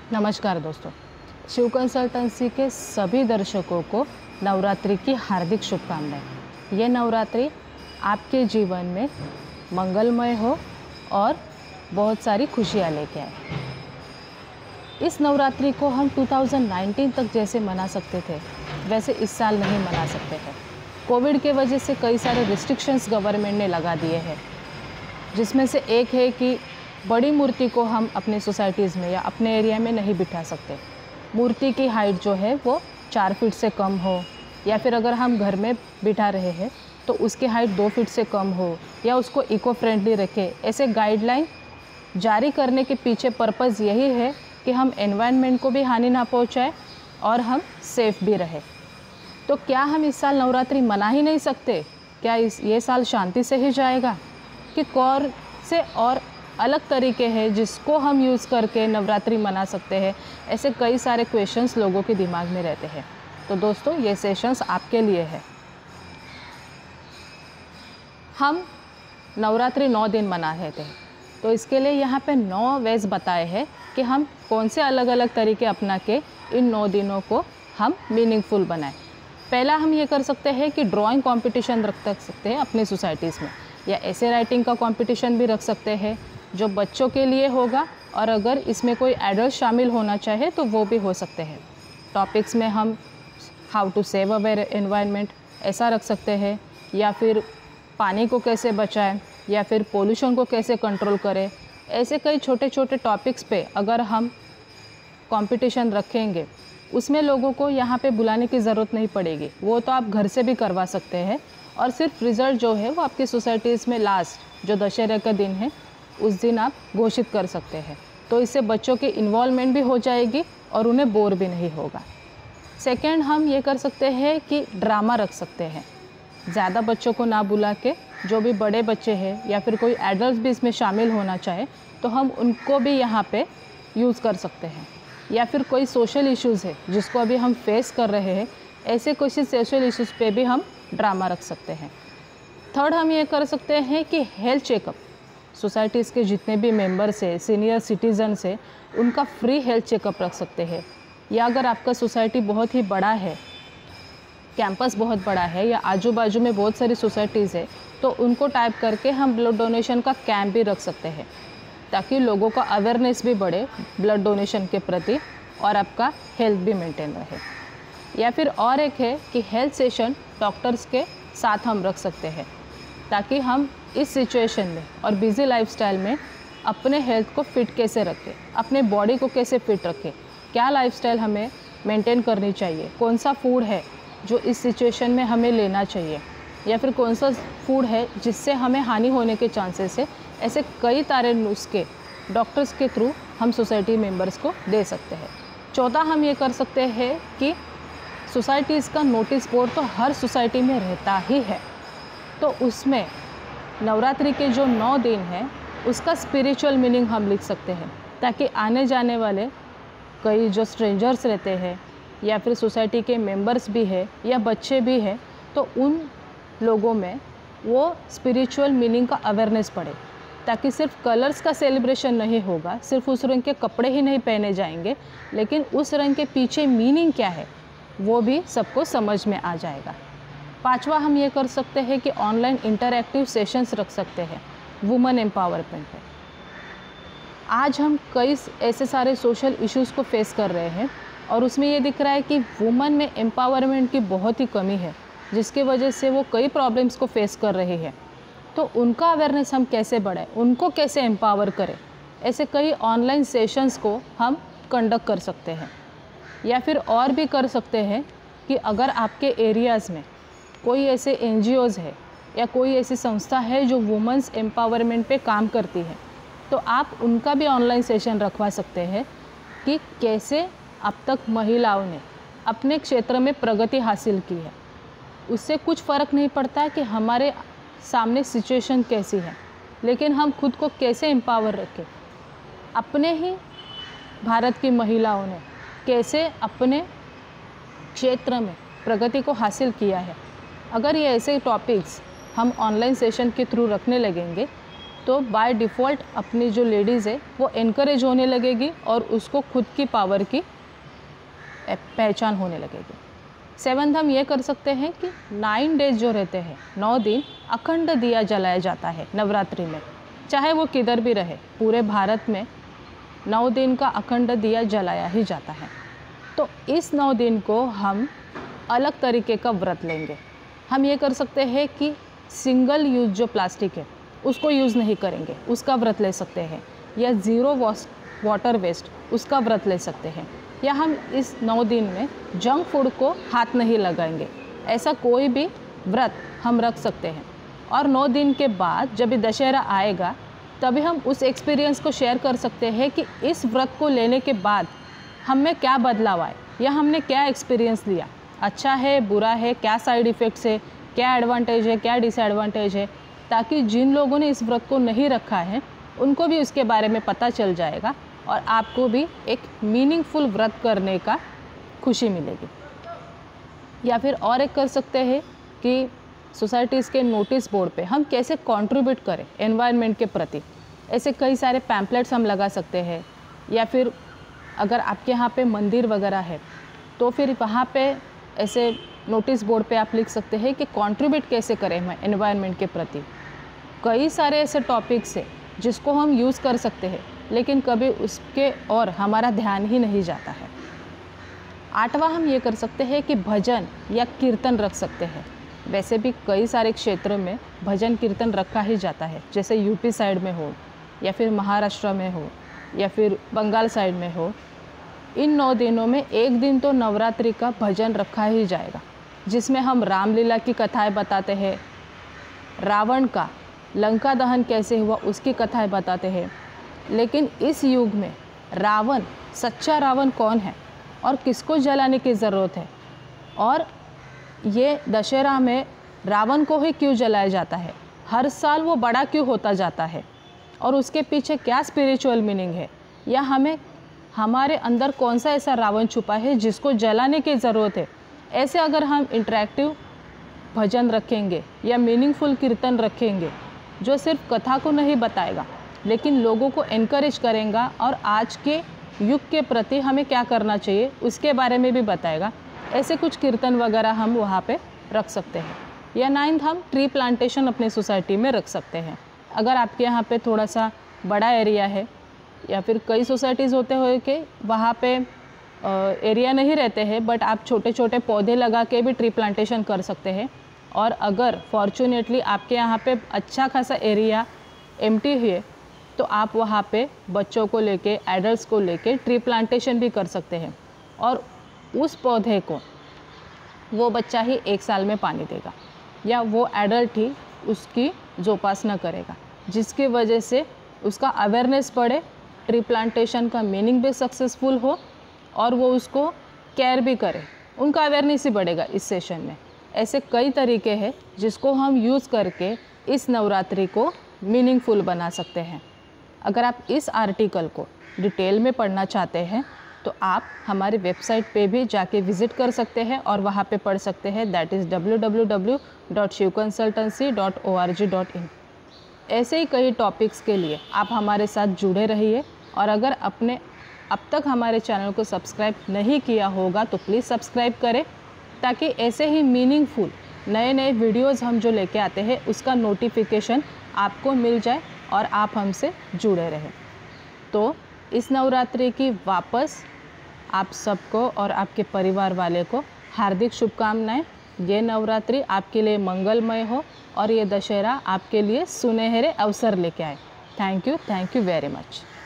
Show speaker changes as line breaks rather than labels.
नमस्कार दोस्तों, शिव कंसल्टेंसी के सभी दर्शकों को नवरात्रि की हार्दिक शुभकामनाएं। ये नवरात्रि आपके जीवन में मंगलमय हो और बहुत सारी खुशियाँ लेके आए। इस नवरात्रि को हम 2019 तक जैसे मना सकते थे वैसे इस साल नहीं मना सकते हैं। कोविड के वजह से कई सारे रिस्ट्रिक्शंस गवर्नमेंट ने लगा दिए हैं, जिसमें से एक है कि बड़ी मूर्ति को हम अपनी सोसाइटीज़ में या अपने एरिया में नहीं बिठा सकते। मूर्ति की हाइट जो है वो 4 फीट से कम हो, या फिर अगर हम घर में बिठा रहे हैं तो उसकी हाइट 2 फीट से कम हो, या उसको इको फ्रेंडली रखे। ऐसे गाइडलाइन जारी करने के पीछे पर्पज़ यही है कि हम एनवायरनमेंट को भी हानि ना पहुंचाए और हम सेफ़ भी रहे। तो क्या हम इस साल नवरात्रि मना ही नहीं सकते? क्या ये साल शांति से ही जाएगा कि कौन से और अलग तरीके हैं जिसको हम यूज़ करके नवरात्रि मना सकते हैं? ऐसे कई सारे क्वेश्चंस लोगों के दिमाग में रहते हैं। तो दोस्तों, ये सेशंस आपके लिए है। हम नवरात्रि 9 दिन मना रहे थे, तो इसके लिए यहाँ पे 9 वेज बताए हैं कि हम कौन से अलग अलग तरीके अपना के इन 9 दिनों को हम मीनिंगफुल बनाएं। पहला हम ये कर सकते हैं कि ड्राइंग कंपटीशन रख सकते हैं अपनी सोसाइटीज़ में, या ऐसे राइटिंग का कंपटीशन भी रख सकते हैं जो बच्चों के लिए होगा, और अगर इसमें कोई एडल्ट शामिल होना चाहे तो वो भी हो सकते हैं। टॉपिक्स में हम how to save our environment ऐसा रख सकते हैं, या फिर पानी को कैसे बचाएं, या फिर पोल्यूशन को कैसे कंट्रोल करें। ऐसे कई छोटे छोटे टॉपिक्स पे अगर हम कंपटीशन रखेंगे, उसमें लोगों को यहाँ पे बुलाने की ज़रूरत नहीं पड़ेगी। वो तो आप घर से भी करवा सकते हैं, और सिर्फ रिज़ल्ट जो है वो आपकी सोसाइटीज़ में लास्ट जो दशहरे का दिन है उस दिन आप घोषित कर सकते हैं। तो इससे बच्चों की इन्वॉल्वमेंट भी हो जाएगी और उन्हें बोर भी नहीं होगा। सेकंड, हम ये कर सकते हैं कि ड्रामा रख सकते हैं। ज़्यादा बच्चों को ना बुला के जो भी बड़े बच्चे हैं या फिर कोई एडल्ट भी इसमें शामिल होना चाहे तो हम उनको भी यहाँ पे यूज़ कर सकते हैं। या फिर कोई सोशल इश्यूज़ है जिसको अभी हम फेस कर रहे हैं, ऐसे कुछ सोशल इश्यूज़ पे भी हम ड्रामा रख सकते हैं। थर्ड, हम ये कर सकते हैं कि हेल्थ चेकअप, सोसाइटीज़ के जितने भी मेंबर्स हैं, सीनियर सिटीजन्स हैं, उनका फ्री हेल्थ चेकअप रख सकते हैं। या अगर आपका सोसाइटी बहुत ही बड़ा है, कैंपस बहुत बड़ा है, या आजू बाजू में बहुत सारी सोसाइटीज़ है, तो उनको टाइप करके हम ब्लड डोनेशन का कैंप भी रख सकते हैं, ताकि लोगों का अवेयरनेस भी बढ़े ब्लड डोनेशन के प्रति और आपका हेल्थ भी मेंटेन रहे। या फिर और एक है कि हेल्थ सेशन डॉक्टर्स के साथ हम रख सकते हैं, ताकि हम इस सिचुएशन में और बिज़ी लाइफस्टाइल में अपने हेल्थ को फिट कैसे रखें, अपने बॉडी को कैसे फिट रखें, क्या लाइफस्टाइल हमें मेंटेन करनी चाहिए, कौन सा फूड है जो इस सिचुएशन में हमें लेना चाहिए, या फिर कौन सा फूड है जिससे हमें हानि होने के चांसेस है। ऐसे कई सारे नुस्खे डॉक्टर्स के थ्रू हम सोसाइटी मेंबर्स को दे सकते हैं। चौथा, हम ये कर सकते हैं कि सोसाइटीज़ का नोटिस बोर्ड तो हर सोसाइटी में रहता ही है, तो उसमें नवरात्रि के जो 9 दिन हैं उसका स्पिरिचुअल मीनिंग हम लिख सकते हैं, ताकि आने जाने वाले कई जो स्ट्रेंजर्स रहते हैं या फिर सोसाइटी के मेंबर्स भी है या बच्चे भी हैं, तो उन लोगों में वो स्पिरिचुअल मीनिंग का अवेयरनेस पड़े, ताकि सिर्फ कलर्स का सेलिब्रेशन नहीं होगा, सिर्फ उस रंग के कपड़े ही नहीं पहने जाएंगे, लेकिन उस रंग के पीछे मीनिंग क्या है वो भी सबको समझ में आ जाएगा। पांचवा, हम ये कर सकते हैं कि ऑनलाइन इंटरैक्टिव सेशंस रख सकते हैं वुमेन एम्पावरमेंट पे। आज हम कई ऐसे सारे सोशल इश्यूज़ को फेस कर रहे हैं, और उसमें ये दिख रहा है कि वुमेन में एम्पावरमेंट की बहुत ही कमी है, जिसकी वजह से वो कई प्रॉब्लम्स को फेस कर रही है। तो उनका अवेयरनेस हम कैसे बढ़ाएं, उनको कैसे एम्पावर करें, ऐसे कई ऑनलाइन सेशंस को हम कंडक्ट कर सकते हैं। या फिर और भी कर सकते हैं कि अगर आपके एरियाज़ में कोई ऐसे NGOs है या कोई ऐसी संस्था है जो वुमेन्स एम्पावरमेंट पे काम करती है, तो आप उनका भी ऑनलाइन सेशन रखवा सकते हैं कि कैसे अब तक महिलाओं ने अपने क्षेत्र में प्रगति हासिल की है। उससे कुछ फ़र्क नहीं पड़ता कि हमारे सामने सिचुएशन कैसी है, लेकिन हम खुद को कैसे एम्पावर रखें। अपने ही भारत की महिलाओं ने कैसे अपने क्षेत्र में प्रगति को हासिल किया है। अगर ये ऐसे टॉपिक्स हम ऑनलाइन सेशन के थ्रू रखने लगेंगे तो बाय डिफ़ॉल्ट अपनी जो लेडीज़ है वो इनकरेज होने लगेगी और उसको खुद की पावर की पहचान होने लगेगी। 7th हम ये कर सकते हैं कि 9 डेज जो रहते हैं, 9 दिन अखंड दिया जलाया जाता है नवरात्रि में, चाहे वो किधर भी रहे, पूरे भारत में 9 दिन का अखंड दिया जलाया ही जाता है। तो इस 9 दिन को हम अलग तरीके का व्रत लेंगे। हम ये कर सकते हैं कि सिंगल यूज जो प्लास्टिक है उसको यूज़ नहीं करेंगे, उसका व्रत ले सकते हैं, या ज़ीरो वाटर वेस्ट उसका व्रत ले सकते हैं, या हम इस 9 दिन में जंक फूड को हाथ नहीं लगाएंगे। ऐसा कोई भी व्रत हम रख सकते हैं। और 9 दिन के बाद जब ये दशहरा आएगा तभी हम उस एक्सपीरियंस को शेयर कर सकते हैं कि इस व्रत को लेने के बाद हम में क्या बदलाव आए या हमने क्या एक्सपीरियंस लिया, अच्छा है, बुरा है, क्या साइड इफ़ेक्ट्स है, क्या एडवांटेज है, क्या डिसएडवांटेज है, ताकि जिन लोगों ने इस व्रत को नहीं रखा है उनको भी उसके बारे में पता चल जाएगा और आपको भी एक मीनिंगफुल व्रत करने का खुशी मिलेगी। या फिर और एक कर सकते हैं कि सोसाइटीज़ के नोटिस बोर्ड पे हम कैसे कंट्रीब्यूट करें एनवायरनमेंट के प्रति। ऐसे कई सारे पैम्पलेट्स हम लगा सकते हैं, या फिर अगर आपके यहाँ पे मंदिर वगैरह है तो फिर वहाँ पे ऐसे नोटिस बोर्ड पे आप लिख सकते हैं कि कंट्रीब्यूट कैसे करें हम एनवायरनमेंट के प्रति। कई सारे ऐसे टॉपिक्स हैं जिसको हम यूज़ कर सकते हैं, लेकिन कभी उसके और हमारा ध्यान ही नहीं जाता है। 8वां हम ये कर सकते हैं कि भजन या कीर्तन रख सकते हैं। वैसे भी कई सारे क्षेत्रों में भजन कीर्तन रखा ही जाता है, जैसे यूपी साइड में हो, या फिर महाराष्ट्र में हो, या फिर बंगाल साइड में हो। इन 9 दिनों में एक दिन तो नवरात्रि का भजन रखा ही जाएगा, जिसमें हम रामलीला की कथाएं बताते हैं, रावण का लंका दहन कैसे हुआ उसकी कथाएं बताते हैं। लेकिन इस युग में रावण, सच्चा रावण कौन है और किसको जलाने की ज़रूरत है, और ये दशहरा में रावण को ही क्यों जलाया जाता है, हर साल वो बड़ा क्यों होता जाता है, और उसके पीछे क्या स्पिरिचुअल मीनिंग है, या हमें हमारे अंदर कौन सा ऐसा रावण छुपा है जिसको जलाने की ज़रूरत है। ऐसे अगर हम इंटरेक्टिव भजन रखेंगे या मीनिंगफुल कीर्तन रखेंगे जो सिर्फ कथा को नहीं बताएगा लेकिन लोगों को एनकरेज करेगा और आज के युग के प्रति हमें क्या करना चाहिए उसके बारे में भी बताएगा, ऐसे कुछ कीर्तन वगैरह हम वहाँ पे रख सकते हैं। या 9th हम ट्री प्लांटेशन अपने सोसाइटी में रख सकते हैं। अगर आपके यहाँ पे थोड़ा सा बड़ा एरिया है या फिर कई सोसाइटीज़ होते हुए कि वहाँ पे एरिया नहीं रहते हैं, बट आप छोटे छोटे पौधे लगा के भी ट्री प्लांटेशन कर सकते हैं। और अगर फॉर्चुनेटली आपके यहाँ पे अच्छा खासा एरिया एम्प्टी है तो आप वहाँ पे बच्चों को लेके, एडल्ट्स को लेके ट्री प्लांटेशन भी कर सकते हैं, और उस पौधे को वो बच्चा ही 1 साल में पानी देगा या वो एडल्ट ही उसकी जोपासना करेगा, जिसकी वजह से उसका अवेयरनेस बढ़े, ट्री प्लांटेशन का मीनिंग भी सक्सेसफुल हो और वो उसको केयर भी करे, उनका अवेयरनेस ही बढ़ेगा इस सेशन में। ऐसे कई तरीके हैं जिसको हम यूज़ करके इस नवरात्रि को मीनिंगफुल बना सकते हैं। अगर आप इस आर्टिकल को डिटेल में पढ़ना चाहते हैं तो आप हमारी वेबसाइट पे भी जाके विज़िट कर सकते हैं और वहाँ पे पढ़ सकते हैं, दैट इज़ www.shivconsultancy.org.in। ऐसे ही कई टॉपिक्स के लिए आप हमारे साथ जुड़े रहिए, और अगर आपने अब तक हमारे चैनल को सब्सक्राइब नहीं किया होगा तो प्लीज़ सब्सक्राइब करें, ताकि ऐसे ही मीनिंगफुल नए नए वीडियोज़ हम जो लेके आते हैं उसका नोटिफिकेशन आपको मिल जाए और आप हमसे जुड़े रहें। तो इस नवरात्रि की वापस आप सबको और आपके परिवार वाले को हार्दिक शुभकामनाएं। ये नवरात्रि आपके लिए मंगलमय हो और ये दशहरा आपके लिए सुनहरे अवसर लेके आए। Thank you very much.